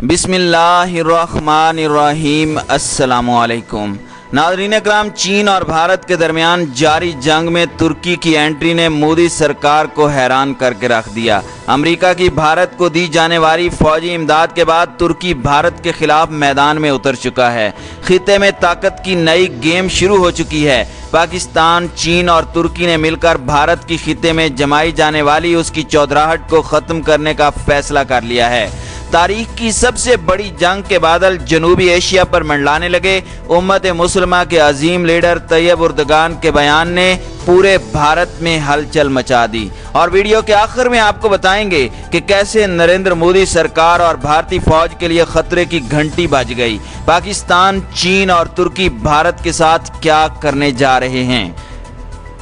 बिस्मिल्लाहिर्रहमानिर्रहीम। अस्सलामुअलैकुम नाज़रीन इकराम, चीन और भारत के दरमियान जारी जंग में तुर्की की एंट्री ने मोदी सरकार को हैरान करके रख दिया। अमेरिका की भारत को दी जाने वाली फौजी इमदाद के बाद तुर्की भारत के खिलाफ मैदान में उतर चुका है। खित्ते में ताकत की नई गेम शुरू हो चुकी है। पाकिस्तान, चीन और तुर्की ने मिलकर भारत की खित्ते में जमाई जाने वाली उसकी चौधराहट को ख़त्म करने का फैसला कर लिया है। तारीख की सबसे बड़ी जंग के बादल जनूबी एशिया पर मंडलाने लगे। उम्मत मुसलमा के अजीम लीडर तैयब उर्दगान के बयान ने पूरे भारत में हलचल मचा दी। और वीडियो के आखिर में आपको बताएंगे कि कैसे नरेंद्र मोदी सरकार और भारतीय फौज के लिए खतरे की घंटी बज गई। पाकिस्तान, चीन और तुर्की भारत के साथ क्या करने जा रहे हैं।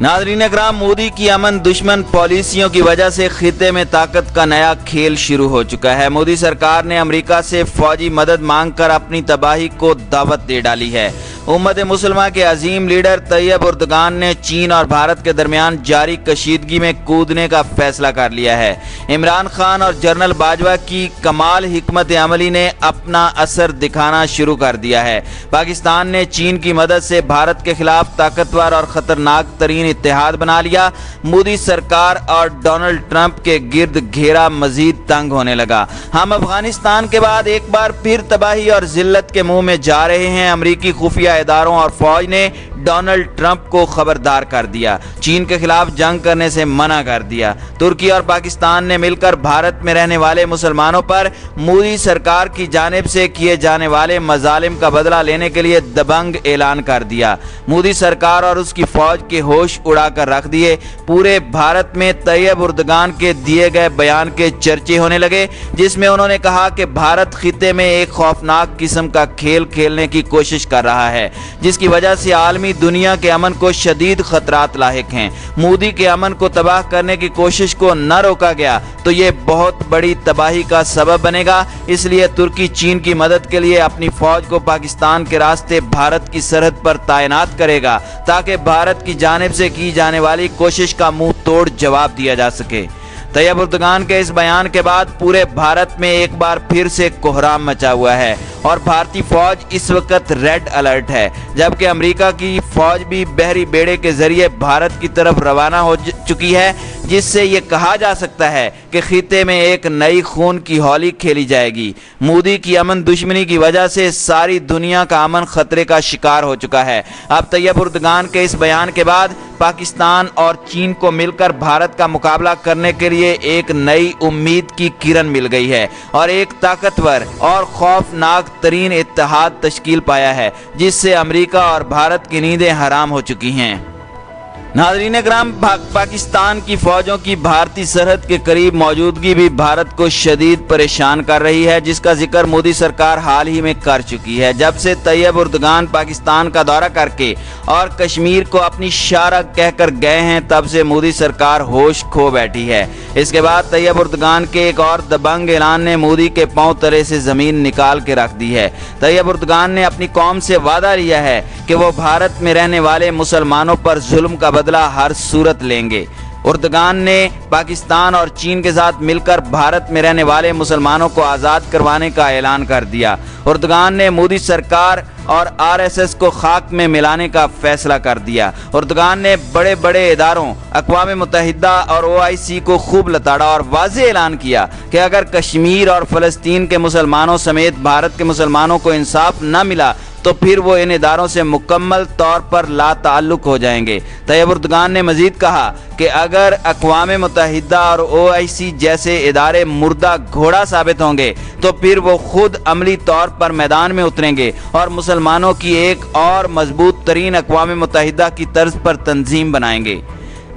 नाज़रीन इकराम, मोदी की अमन दुश्मन पॉलिसियों की वजह से खित्ते में ताकत का नया खेल शुरू हो चुका है। मोदी सरकार ने अमेरिका से फौजी मदद मांगकर अपनी तबाही को दावत दे डाली है। उम्मत मुसलमा के अजीम लीडर तैयब उर्दगान ने चीन और भारत के दरमियान जारी कशीदगी में कूदने का फैसला कर लिया है। इमरान खान और जनरल बाजवा की कमाल हिकमत अमली ने अपना असर दिखाना शुरू कर दिया है। पाकिस्तान ने चीन की मदद से भारत के खिलाफ ताकतवर और खतरनाक तरीन इत्तेहाद बना लिया। मोदी सरकार और डोनाल्ड ट्रंप के गिर्द घेरा मजीद तंग होने लगा। हम अफगानिस्तान के बाद एक बार फिर तबाही और जिल्लत के मुंह में जा रहे हैं। अमरीकी खुफिया इदारों और फौज ने डोनाल्ड ट्रंप को खबरदार कर दिया। चीन के खिलाफ जंग करने से मना कर दिया। तुर्की और पाकिस्तान ने मिलकर भारत में रहने वाले मुसलमानों पर मोदी सरकार की जानिब से किए जाने वाले मजालिम का बदला लेने के लिए दबंग ऐलान कर दिया। मोदी सरकार और उसकी फौज के होश उड़ाकर रख दिए। पूरे भारत में तैयब उर्दगान के दिए गए बयान के चर्चे होने लगे, जिसमें उन्होंने कहा कि भारत खित्ते में एक खौफनाक किस्म का खेल खेलने की कोशिश कर रहा है, जिसकी वजह से आलमी दुनिया के अमन को शदीद खतरात लाहिक हैं। मोदी के अमन को तबाह करने की कोशिश को न रोका गया तो ये बहुत बड़ी तबाही का सबब बनेगा। इसलिए तुर्की चीन की मदद के लिए अपनी फौज को पाकिस्तान के रास्ते भारत की सरहद पर तैनात करेगा, ताकि भारत की जानिब से की जाने वाली कोशिश का मुंह तोड़ जवाब दिया जा सके। तैयब उर्दगान के इस बयान के बाद पूरे भारत में एक बार फिर से कोहराम मचा हुआ है और भारतीय फौज इस वक्त रेड अलर्ट है, जबकि अमेरिका की फौज भी बहरी बेड़े के जरिए भारत की तरफ रवाना हो चुकी है, जिससे ये कहा जा सकता है कि खित्ते में एक नई खून की होली खेली जाएगी। मोदी की अमन दुश्मनी की वजह से सारी दुनिया का अमन खतरे का शिकार हो चुका है। अब तैयब उर्दगान के इस बयान के बाद पाकिस्तान और चीन को मिलकर भारत का मुकाबला करने के लिए एक नई उम्मीद की किरण मिल गई है और एक ताकतवर और खौफनाक तरीन इत्तेहाद तश्कील पाया है, जिससे अमेरिका और भारत की नींदें हराम हो चुकी हैं। नाज़रीन इकराम, पाकिस्तान की फौजों की भारतीय सरहद के करीब मौजूदगी भी भारत को शदीद परेशान कर रही है, जिसका जिक्र मोदी सरकार हाल ही में कर चुकी है। जब से तैयब उर्दगान पाकिस्तान का दौरा करके और कश्मीर को अपनी शारा कहकर गए हैं, तब से मोदी सरकार होश खो बैठी है। इसके बाद तैयब उर्दगान के एक और दबंग ऐलान ने मोदी के पांव तले से जमीन निकाल के रख दी है। तैयब उर्दगान ने अपनी कौम से वादा लिया है कि वो भारत में रहने वाले मुसलमानों पर जुल्म का बदला हर सूरत लेंगे। उर्दगान ने पाकिस्तान और चीन के साथ मिलकर भारत में रहने वाले मुसलमानों को आज़ाद करवाने का ऐलान कर दिया। उर्दगान ने मोदी सरकार और आरएसएस को खाक में मिलाने का फैसला कर दिया। उर्दगान ने बड़े बड़े इदारों अक़वाम मुत्तहिदा और ओआईसी को खूब लताड़ा और वाज़ेह ऐलान किया कि अगर कश्मीर और फ़लस्तीन के मुसलमानों समेत भारत के मुसलमानों को इंसाफ न मिला तो फिर वो इन इदारों से मुकम्मल तौर पर लाताल्लुक हो जाएंगे। तैयब उर्दगान ने मजीद कहा कि अगर अक़वाम मुत्तहिदा और ओआईसी जैसे इदारे मुर्दा घोड़ा साबित होंगे तो फिर वो खुद अमली तौर पर मैदान में उतरेंगे और मुसलमानों की एक और मजबूत तरीन अक़वाम मुत्तहिदा की तर्ज पर तंजीम बनाएंगे।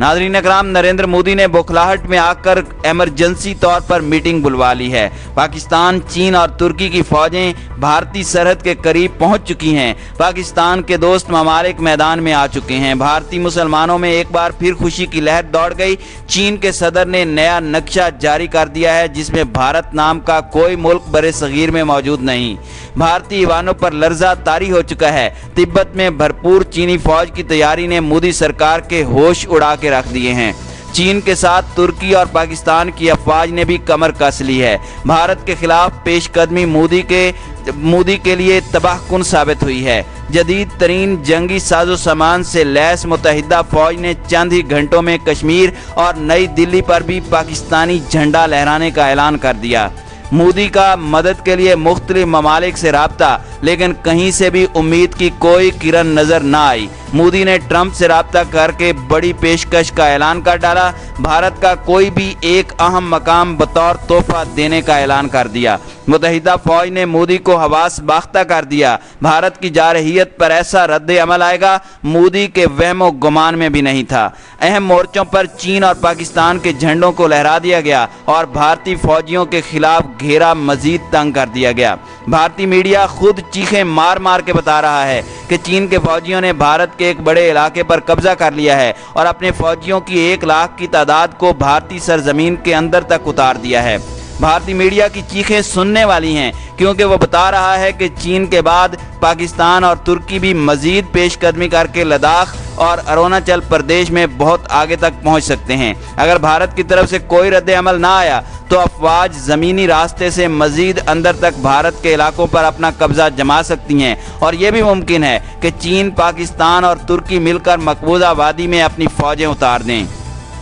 नाज़रीन इकराम, नरेंद्र मोदी ने बौखलाहट में आकर एमरजेंसी तौर पर मीटिंग बुलवा ली है। पाकिस्तान, चीन और तुर्की की फौजें भारतीय सरहद के करीब पहुंच चुकी हैं। पाकिस्तान के दोस्त ममालिक मैदान में आ चुके हैं। भारतीय मुसलमानों में एक बार फिर खुशी की लहर दौड़ गई। चीन के सदर ने नया नक्शा जारी कर दिया है, जिसमें भारत नाम का कोई मुल्क बरे सगीर में मौजूद नहीं। भारतीय ईवानों पर लर्जा तारी हो चुका है। तिब्बत में भरपूर चीनी फौज की तैयारी ने मोदी सरकार के होश उड़ा के रख दिए हैं। चीन के साथ तुर्की और पाकिस्तान की अफवाज ने भी कमर कस ली है। भारत के खिलाफ पेशकदमी मोदी के लिए तबाहकुन साबित हुई है। जदीद तरीन जंगी साजो सामान से लैस मुत्तहिदा फौज ने चंद ही घंटों में कश्मीर और नई दिल्ली पर भी पाकिस्तानी झंडा लहराने का ऐलान कर दिया। मोदी का मदद के लिए मुख्तलिफ ममालिक से राब्ता, लेकिन कहीं से भी उम्मीद की कोई किरण नजर न आई। मोदी ने ट्रंप से राब्ता करके बड़ी पेशकश का ऐलान कर डाला। भारत का कोई भी एक अहम मकाम बतौर तोहफा देने का ऐलान कर दिया। मुत्तहिदा फौज ने मोदी को हवास बाख्ता कर दिया। भारत की जारहियत पर ऐसा रद्द अमल आएगा, मोदी के वहमो गुमान में भी नहीं था। अहम मोर्चों पर चीन और पाकिस्तान के झंडों को लहरा दिया गया और भारतीय फौजियों के खिलाफ घेरा मजीद तंग कर दिया गया। भारतीय मीडिया खुद चीखें मार मार के बता रहा है कि चीन के फौजियों ने भारत के एक बड़े इलाके पर कब्जा कर लिया है और अपने फौजियों की 1 लाख की तादाद को भारतीय सरजमीन के अंदर तक उतार दिया है। भारतीय मीडिया की चीखें सुनने वाली हैं, क्योंकि वो बता रहा है कि चीन के बाद पाकिस्तान और तुर्की भी मजीद पेशकदमी करके लद्दाख और अरुणाचल प्रदेश में बहुत आगे तक पहुंच सकते हैं। अगर भारत की तरफ से कोई रद्द अमल ना आया तो अफवाज ज़मीनी रास्ते से मजीद अंदर तक भारत के इलाकों पर अपना कब्जा जमा सकती हैं और ये भी मुमकिन है कि चीन, पाकिस्तान और तुर्की मिलकर मकबूजा वादी में अपनी फौजें उतार दें।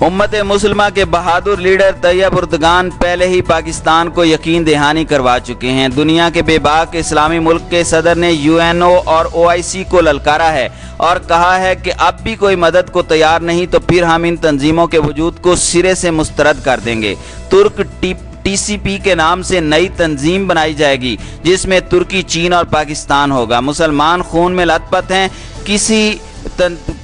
उम्मत मुसलमा के बहादुर लीडर तैयब उर्दगान पहले ही पाकिस्तान को यकीन दहानी करवा चुके हैं। दुनिया के बेबाक इस्लामी मुल्क के सदर ने UNO और OIC को ललकारा है और कहा है कि अब भी कोई मदद को तैयार नहीं तो फिर हम इन तंजीमों के वजूद को सिरे से मुस्तरद कर देंगे। तुर्क TCP के नाम से नई तंजीम बनाई जाएगी जिसमें तुर्की, चीन और पाकिस्तान होगा। मुसलमान खून में लथपथ हैं,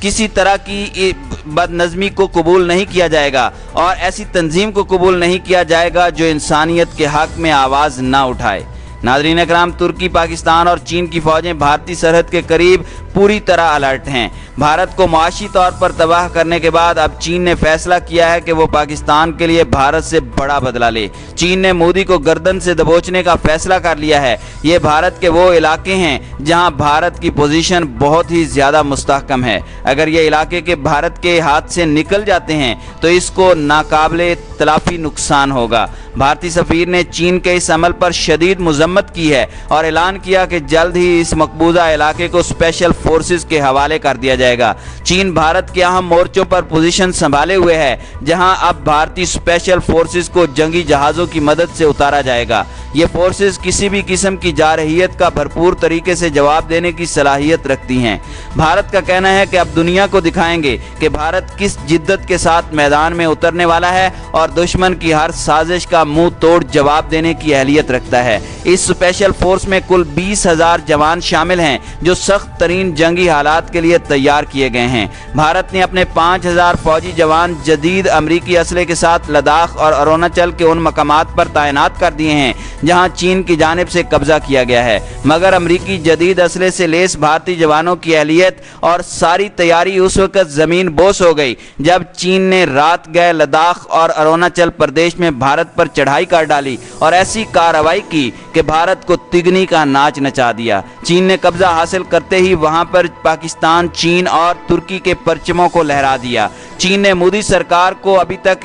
किसी तरह की बदनज़मी को कबूल नहीं किया जाएगा और ऐसी तंजीम को कबूल नहीं किया जाएगा जो इंसानियत के हक में आवाज़ ना उठाए। नाज़रीन इकराम, तुर्की, पाकिस्तान और चीन की फौजें भारतीय सरहद के करीब पूरी तरह अलर्ट हैं। भारत को मुआशी तौर पर तबाह करने के बाद अब चीन ने फैसला किया है कि वो पाकिस्तान के लिए भारत से बड़ा बदला ले। चीन ने मोदी को गर्दन से दबोचने का फैसला कर लिया है। ये भारत के वो इलाके हैं जहां भारत की पोजीशन बहुत ही ज़्यादा मुस्तहकम है। अगर ये इलाके के भारत के हाथ से निकल जाते हैं तो इसको नाकाबिले तलाफी नुकसान होगा। भारतीय सफीर ने चीन के इस अमल पर शदीद मजम्मत की है और ऐलान किया कि जल्द ही इस मकबूजा इलाके को स्पेशल फोर्सेस के हवाले कर दिया जाएगा। चीन भारत के अहम मोर्चों पर पोजीशन संभाले हुए है, जहां अब भारतीय स्पेशल फोर्सेस को जंगी जहाज़ों की मदद से उतारा जाएगा। ये फोर्सेस किसी भी किस्म की जारहियत का भरपूर तरीके से जवाब देने की सलाहियत रखती हैं। भारत का कहना है कि अब दुनिया को दिखाएंगे कि भारत किस जिद्दत के साथ मैदान में उतरने वाला है और दुश्मन की हर साजिश का मुंह तोड़ जवाब देने की अहलियत रखता है। इस स्पेशल फोर्स में कुल 20,000 जवान शामिल हैं जो सख्त तरीन जंगी हालात के लिए तैयार किए गए हैं। भारत ने अपने 5,000 फौजी जवान जदीद अमरीकी असले के साथ लद्दाख और अरुणाचल के उन मकामात पर तैनात कर दिए हैं जहां चीन की जानिब से कब्जा किया गया है। मगर अमरीकी जदीद असले से लेस भारतीय जवानों की अहलियत और सारी तैयारी उस वक्त जमीन बोस हो गई जब चीन ने रात गए लद्दाख और अरुणाचल प्रदेश में भारत पर चढ़ाई कर डाली और ऐसी कार्रवाई की कि भारत को तिगनी का नाच नचा दिया। चीन ने कब्जा हासिल करते ही वहां पर पाकिस्तान, चीन और तुर्की के परचमों को लहरा दिया। चीन ने मोदी सरकार को अभी तक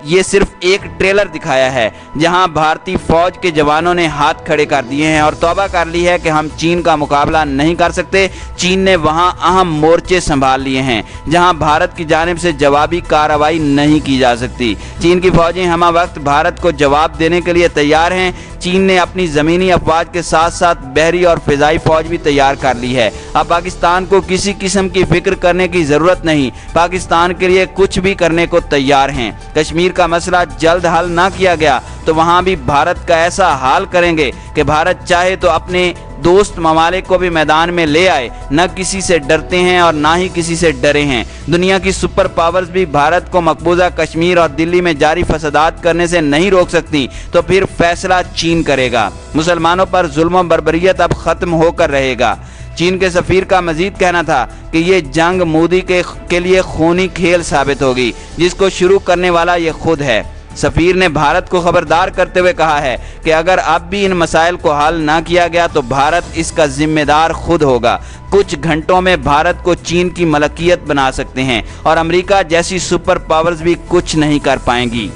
ये सिर्फ एक ट्रेलर दिखाया है जहां भारतीय फौज के जवानों ने हाथ खड़े कर दिए हैं और तौबा कर ली है कि हम चीन का मुकाबला नहीं कर सकते। चीन ने वहां अहम मोर्चे संभाल लिए हैं जहां भारत की जानिब से जवाबी कार्रवाई नहीं की जा सकती। चीन की फौजें हमा वक्त भारत को जवाब देने के लिए तैयार हैं। चीन ने अपनी ज़मीनी अफवाज के साथ साथ बहरी और फ़िज़ाई फ़ौज भी तैयार कर ली है। अब पाकिस्तान को किसी किस्म की फ़िक्र करने की ज़रूरत नहीं, पाकिस्तान के लिए कुछ भी करने को तैयार हैं। कश्मीर का मसला जल्द हल ना किया गया तो वहाँ भी भारत का ऐसा हाल करेंगे कि भारत चाहे तो अपने दोस्त ममालिक को भी मैदान में ले आए। न किसी से डरते हैं और ना ही किसी से डरे हैं। दुनिया की सुपर पावर्स भी भारत को मकबूजा कश्मीर और दिल्ली में जारी फसादात करने से नहीं रोक सकती, तो फिर फैसला चीन करेगा। मुसलमानों पर जुल्म बर्बरियत अब खत्म होकर रहेगा। चीन के सफीर का मजीद कहना था कि ये जंग मोदी के लिए खूनी खेल साबित होगी जिसको शुरू करने वाला ये खुद है। सफीर ने भारत को खबरदार करते हुए कहा है कि अगर अब भी इन मसाइल को हल न किया गया तो भारत इसका जिम्मेदार खुद होगा। कुछ घंटों में भारत को चीन की मलकियत बना सकते हैं और अमेरिका जैसी सुपर पावर्स भी कुछ नहीं कर पाएंगी।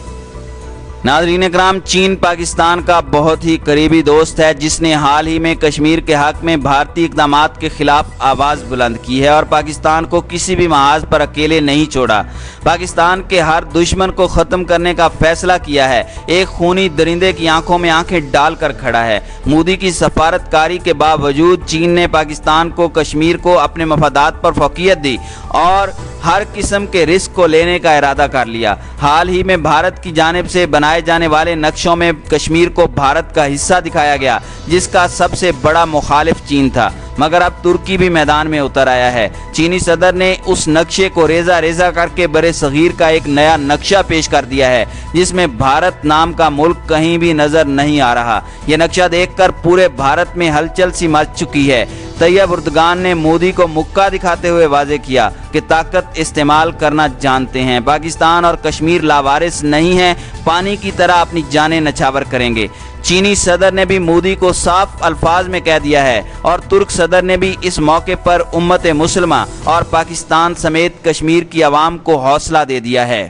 नाज़रीन इकराम, चीन पाकिस्तान का बहुत ही करीबी दोस्त है जिसने हाल ही में कश्मीर के हक में भारतीय इक़दामात के खिलाफ आवाज़ बुलंद की है और पाकिस्तान को किसी भी महाज पर अकेले नहीं छोड़ा। पाकिस्तान के हर दुश्मन को ख़त्म करने का फैसला किया है। एक खूनी दरिंदे की आंखों में आंखें डालकर खड़ा है। मोदी की सफारतकारी के बावजूद चीन ने पाकिस्तान को कश्मीर को अपने मफादात पर फ़ौक़ियत दी और हर किस्म के रिस्क को लेने का इरादा कर लिया। हाल ही में भारत की जानिब से बनाए जाने वाले नक्शों में कश्मीर को भारत का हिस्सा दिखाया गया, जिसका सबसे बड़ा मुखालिफ चीन था, मगर अब तुर्की भी मैदान में उतर आया है। चीनी सदर ने उस नक्शे को रेजा रेजा करके बरे सगीर का एक नया नक्शा पेश कर दिया है, जिसमें भारत नाम का मुल्क कहीं भी नजर नहीं आ रहा। यह नक्शा देखकर पूरे भारत में हलचल सी मच चुकी है। तैयब उर्दगान ने मोदी को मुक्का दिखाते हुए वाजे किया कि ताकत इस्तेमाल करना जानते हैं। पाकिस्तान और कश्मीर लावारिस नहीं हैं, पानी की तरह अपनी जानें नछावर करेंगे। चीनी सदर ने भी मोदी को साफ अल्फाज में कह दिया है और तुर्क सदर ने भी इस मौके पर उम्मत मुसलमा और पाकिस्तान समेत कश्मीर की आवाम को हौसला दे दिया है।